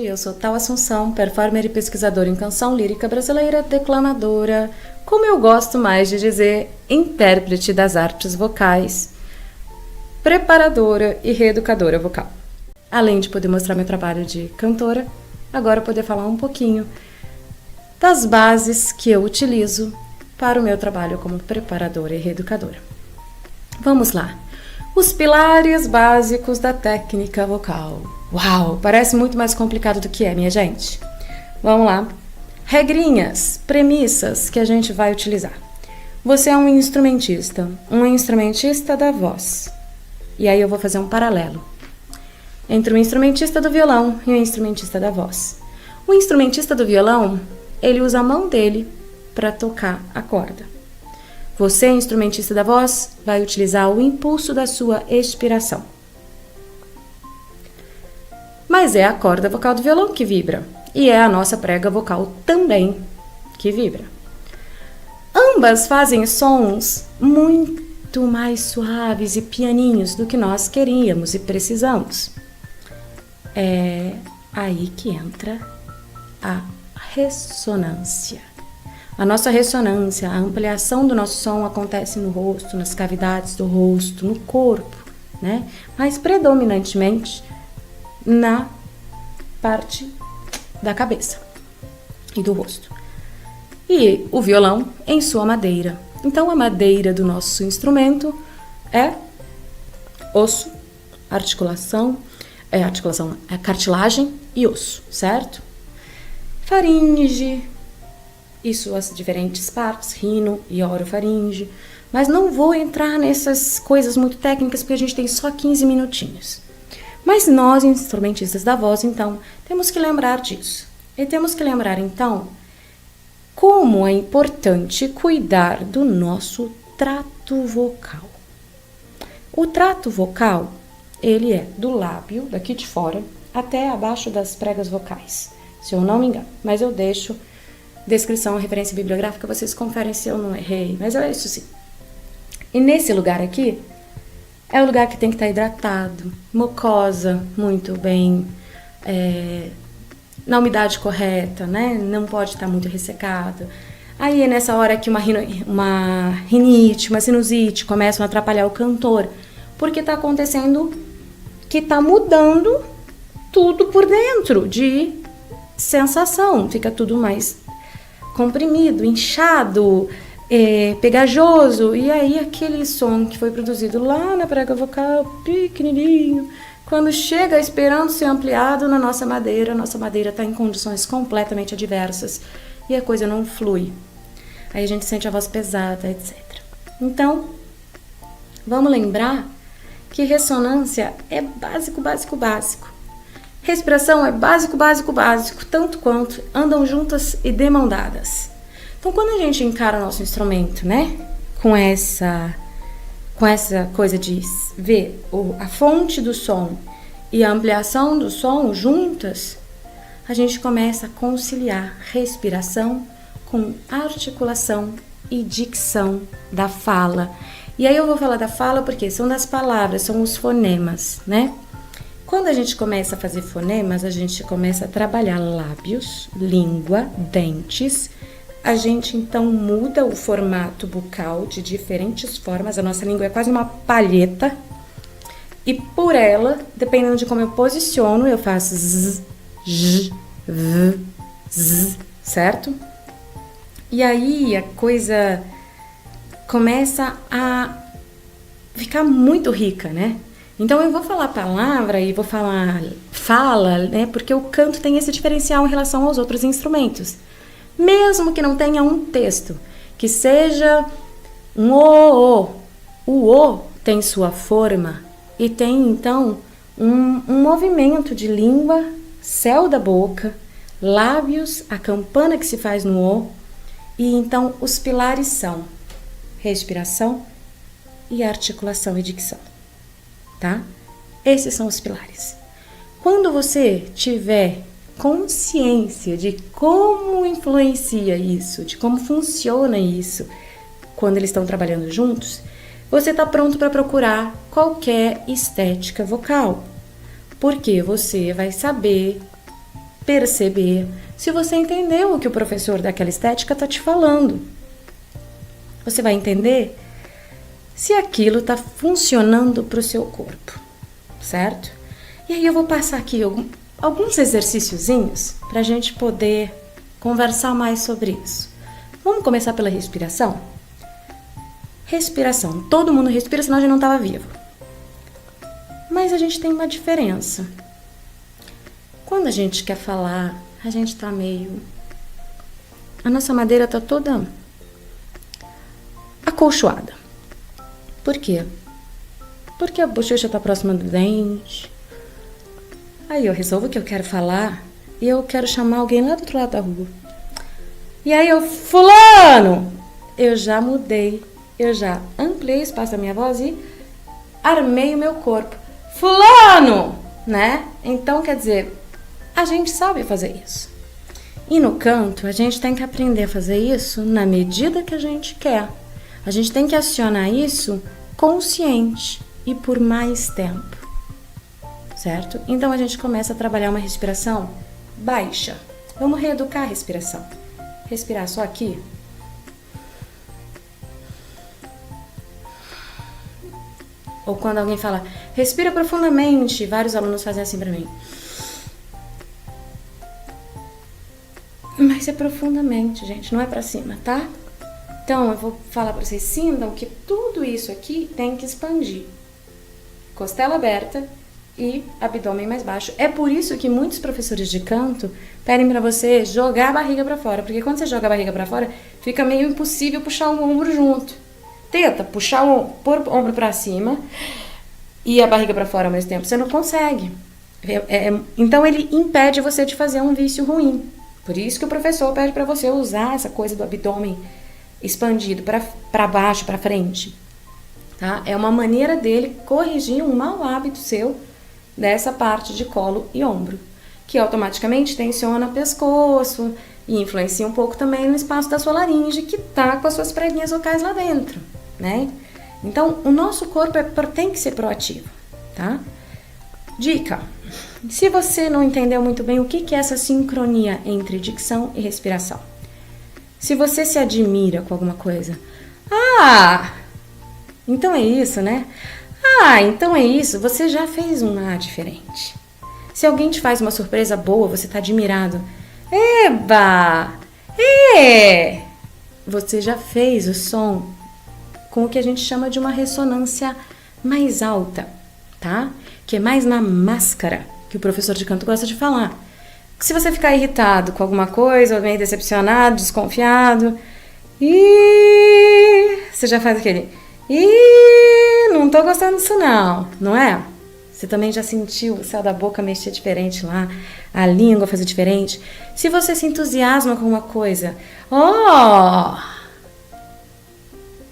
Eu sou Tal Assunção, performer e pesquisadora em canção lírica brasileira, declamadora, como eu gosto mais de dizer, intérprete das artes vocais, preparadora e reeducadora vocal. Além de poder mostrar meu trabalho de cantora, agora poder falar um pouquinho das bases que eu utilizo para o meu trabalho como preparadora e reeducadora. Vamos lá. Os pilares básicos da técnica vocal. Uau, parece muito mais complicado do que é, minha gente. Vamos lá. Regrinhas, premissas que a gente vai utilizar. Você é um instrumentista da voz. E aí eu vou fazer um paralelo entre o instrumentista do violão e o instrumentista da voz. O instrumentista do violão, ele usa a mão dele para tocar a corda. Você, instrumentista da voz, vai utilizar o impulso da sua expiração. Mas é a corda vocal do violão que vibra. E é a nossa prega vocal também que vibra. Ambas fazem sons muito mais suaves e pianinhos do que nós queríamos e precisamos. É aí que entra a ressonância. A nossa ressonância, a ampliação do nosso som acontece no rosto, nas cavidades do rosto, no corpo, né? Mas predominantemente na parte da cabeça e do rosto. E o violão em sua madeira. Então a madeira do nosso instrumento é osso, articulação, cartilagem e osso, certo? Faringe e suas diferentes partes, rino e orofaringe. Mas não vou entrar nessas coisas muito técnicas porque a gente tem só 15 minutinhos. Mas nós, instrumentistas da voz, então, temos que lembrar disso. E temos que lembrar, então, como é importante cuidar do nosso trato vocal. O trato vocal, ele é do lábio, daqui de fora, até abaixo das pregas vocais, se eu não me engano. Mas eu deixo descrição, referência bibliográfica, vocês conferem se eu não errei, mas é isso sim. E nesse lugar aqui, é o lugar que tem que estar hidratado, mucosa muito bem, na umidade correta, né? Não pode estar muito ressecado. Aí é nessa hora que uma rinite, uma sinusite começam a atrapalhar o cantor, porque está acontecendo que está mudando tudo por dentro de sensação, fica tudo mais comprimido, inchado, pegajoso, e aí aquele som que foi produzido lá na prega vocal, pequenininho, quando chega esperando ser ampliado na nossa madeira está em condições completamente adversas e a coisa não flui. Aí a gente sente a voz pesada, etc. Então, vamos lembrar que ressonância é básico, básico, básico. Respiração é básico, básico, básico, tanto quanto andam juntas e de mão dadas. Então, quando a gente encara o nosso instrumento, né, com essa coisa de ver a fonte do som e a ampliação do som juntas, a gente começa a conciliar respiração com articulação e dicção da fala. E aí eu vou falar da fala porque são das palavras, são os fonemas, né? Quando a gente começa a fazer fonemas, a gente começa a trabalhar lábios, língua, dentes. A gente então muda o formato bucal de diferentes formas. A nossa língua é quase uma palheta. E por ela, dependendo de como eu posiciono, eu faço z, j, v, z, certo? E aí a coisa começa a ficar muito rica, né? Então eu vou falar palavra e vou falar fala, né? Porque o canto tem esse diferencial em relação aos outros instrumentos. Mesmo que não tenha um texto, que seja um o tem sua forma e tem então um movimento de língua, céu da boca, lábios, a campana que se faz no o, e então os pilares são respiração e articulação e dicção, tá? Esses são os pilares. Quando você tiver consciência de como influencia isso, de como funciona isso, quando eles estão trabalhando juntos, você está pronto para procurar qualquer estética vocal, porque você vai saber perceber se você entendeu o que o professor daquela estética está te falando. Você vai entender se aquilo está funcionando para o seu corpo, certo? E aí eu vou passar aqui alguns exercíciozinhos para a gente poder conversar mais sobre isso. Vamos começar pela respiração? Respiração. Todo mundo respira, senão a gente não estava vivo. Mas a gente tem uma diferença. Quando a gente quer falar, a gente tá meio... A nossa madeira tá toda acolchoada. Por quê? Porque a bochecha tá próxima do dente. Aí eu resolvo que eu quero falar e eu quero chamar alguém lá do outro lado da rua. E aí eu, fulano! Eu já mudei, eu já ampliei o espaço da minha voz e armei o meu corpo. Fulano! Né? Então, quer dizer... A gente sabe fazer isso. E no canto, a gente tem que aprender a fazer isso na medida que a gente quer. A gente tem que acionar isso consciente e por mais tempo. Certo? Então a gente começa a trabalhar uma respiração baixa. Vamos reeducar a respiração. Respirar só aqui. Ou quando alguém fala, respira profundamente. Vários alunos fazem assim pra mim. Mas é profundamente, gente, não é pra cima, tá? Então, eu vou falar pra vocês, sintam que tudo isso aqui tem que expandir. Costela aberta e abdômen mais baixo. É por isso que muitos professores de canto pedem pra você jogar a barriga pra fora. Porque quando você joga a barriga pra fora, fica meio impossível puxar o ombro junto. Tenta puxar pôr o ombro pra cima e a barriga pra fora ao mesmo tempo. Você não consegue. Então, ele impede você de fazer um vício ruim. Por isso que o professor pede para você usar essa coisa do abdômen expandido para baixo, para frente. Tá? É uma maneira dele corrigir um mau hábito seu dessa parte de colo e ombro, que automaticamente tensiona o pescoço e influencia um pouco também no espaço da sua laringe, que tá com as suas preguinhas vocais lá dentro, né? Então, o nosso corpo tem que ser proativo, tá? Dica: se você não entendeu muito bem o que é essa sincronia entre dicção e respiração, se você se admira com alguma coisa, então é isso, né? Então é isso, você já fez um diferente. Se alguém te faz uma surpresa boa, você tá admirado. Eba! Você já fez o som com o que a gente chama de uma ressonância mais alta, tá? Que é mais na máscara, que o professor de canto gosta de falar. Se você ficar irritado com alguma coisa, ou meio decepcionado, desconfiado, você já faz aquele, não tô gostando disso não é? Você também já sentiu o céu da boca mexer diferente lá, a língua fazer diferente? Se você se entusiasma com uma coisa,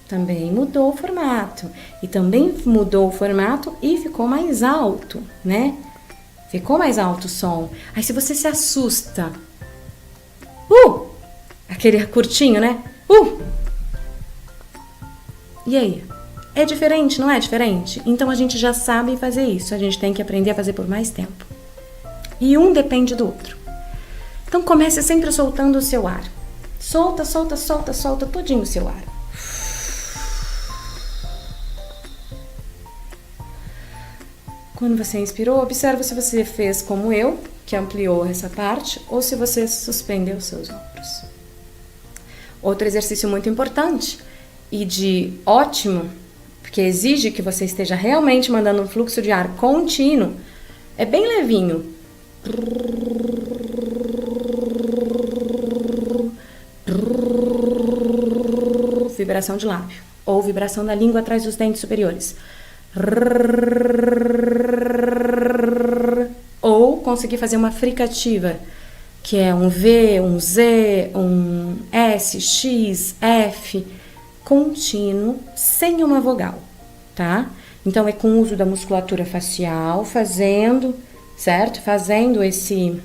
também mudou o formato. E também mudou o formato e ficou mais alto, né? Ficou mais alto o som. Aí se você se assusta, aquele curtinho, né? E aí? É diferente, não é diferente? Então a gente já sabe fazer isso. A gente tem que aprender a fazer por mais tempo. E um depende do outro. Então comece sempre soltando o seu ar. Solta todinho o seu ar. Quando você inspirou, observe se você fez como eu, que ampliou essa parte, ou se você suspendeu seus ombros. Outro exercício muito importante e de ótimo, porque exige que você esteja realmente mandando um fluxo de ar contínuo, é bem levinho. Vibração de lábio, ou vibração da língua atrás dos dentes superiores. Ou conseguir fazer uma fricativa, que é um V, um Z, um S, X, F, contínuo, sem uma vogal, tá? Então é com o uso da musculatura facial, fazendo, certo? Fazendo esse...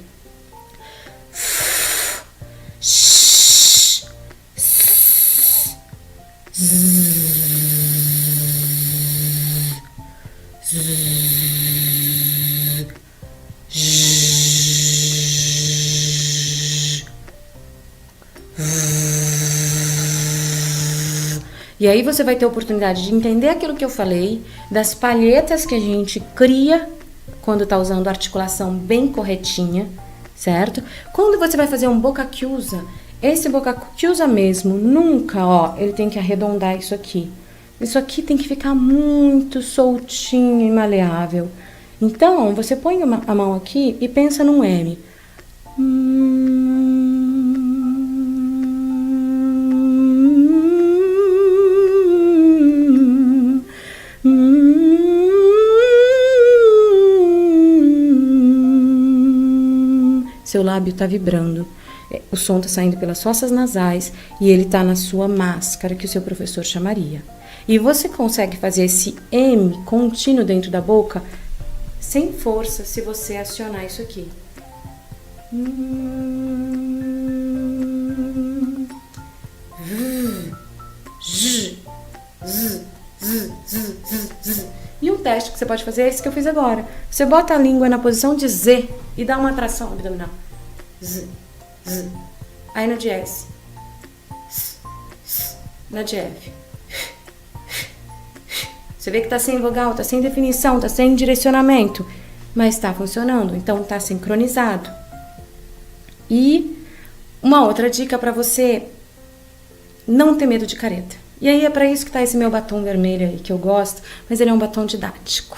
E aí você vai ter a oportunidade de entender aquilo que eu falei, das palhetas que a gente cria quando tá usando a articulação bem corretinha, certo? Quando você vai fazer um boca chiusa, esse boca chiusa mesmo, nunca, ó, ele tem que arredondar isso aqui. Isso aqui tem que ficar muito soltinho e maleável. Então, você põe a mão aqui e pensa num M. Seu lábio está vibrando. O som está saindo pelas fossas nasais e ele está na sua máscara, que o seu professor chamaria. E você consegue fazer esse M contínuo dentro da boca sem força se você acionar isso aqui. E um teste que você pode fazer é esse que eu fiz agora. Você bota a língua na posição de Z e dá uma tração abdominal. Z, Z. Aí no de S. Na de F. Você vê que tá sem vogal, tá sem definição, tá sem direcionamento, mas tá funcionando, então tá sincronizado. E uma outra dica para você não ter medo de careta. E aí é para isso que tá esse meu batom vermelho aí que eu gosto, mas ele é um batom didático.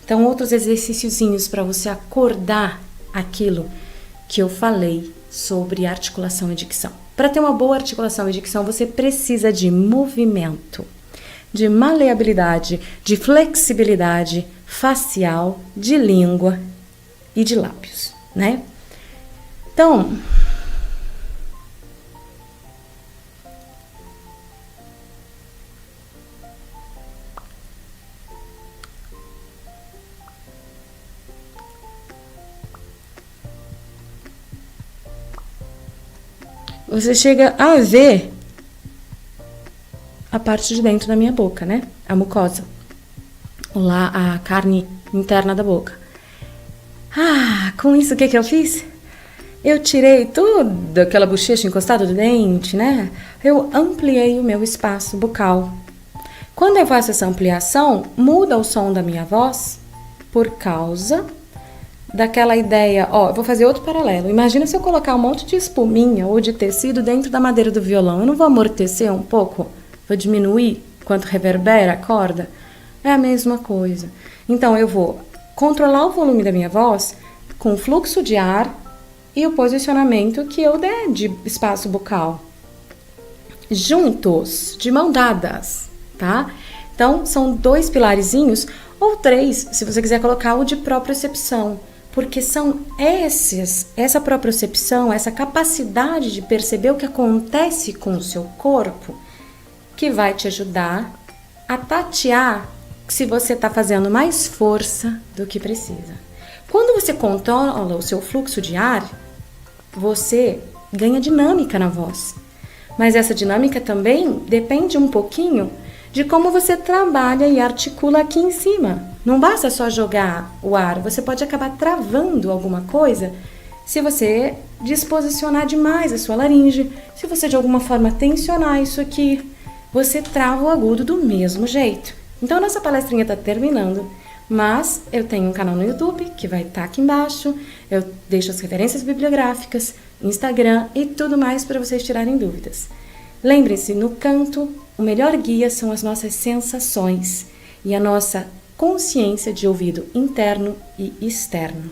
Então outros exercíciozinhos para você acordar aquilo que eu falei sobre articulação e dicção. Para ter uma boa articulação e dicção, você precisa de movimento, de maleabilidade, de flexibilidade facial, de língua e de lábios, né? Então, você chega a ver a parte de dentro da minha boca, né? A mucosa. Lá, a carne interna da boca. Ah, com isso o que eu fiz? Eu tirei toda aquela bochecha encostada do dente, né? Eu ampliei o meu espaço bucal. Quando eu faço essa ampliação, muda o som da minha voz por causa daquela ideia. Ó, eu vou fazer outro paralelo. Imagina se eu colocar um monte de espuminha ou de tecido dentro da madeira do violão. Eu não vou amortecer um pouco? Vou diminuir quanto reverbera a corda? É a mesma coisa. Então, eu vou controlar o volume da minha voz com o fluxo de ar e o posicionamento que eu der de espaço bucal. Juntos, de mão dadas, tá? Então, são 2 pilarezinhos, ou 3, se você quiser colocar o de propriocepção. Porque são essa propriocepção, essa capacidade de perceber o que acontece com o seu corpo, que vai te ajudar a tatear se você está fazendo mais força do que precisa. Quando você controla o seu fluxo de ar, você ganha dinâmica na voz. Mas essa dinâmica também depende um pouquinho de como você trabalha e articula aqui em cima. Não basta só jogar o ar, você pode acabar travando alguma coisa se você disposicionar demais a sua laringe, se você de alguma forma tensionar isso aqui, você trava o agudo do mesmo jeito. Então, nossa palestrinha está terminando, mas eu tenho um canal no YouTube que vai estar aqui embaixo, eu deixo as referências bibliográficas, Instagram e tudo mais para vocês tirarem dúvidas. Lembre-se, no canto, o melhor guia são as nossas sensações e a nossa consciência de ouvido interno e externo.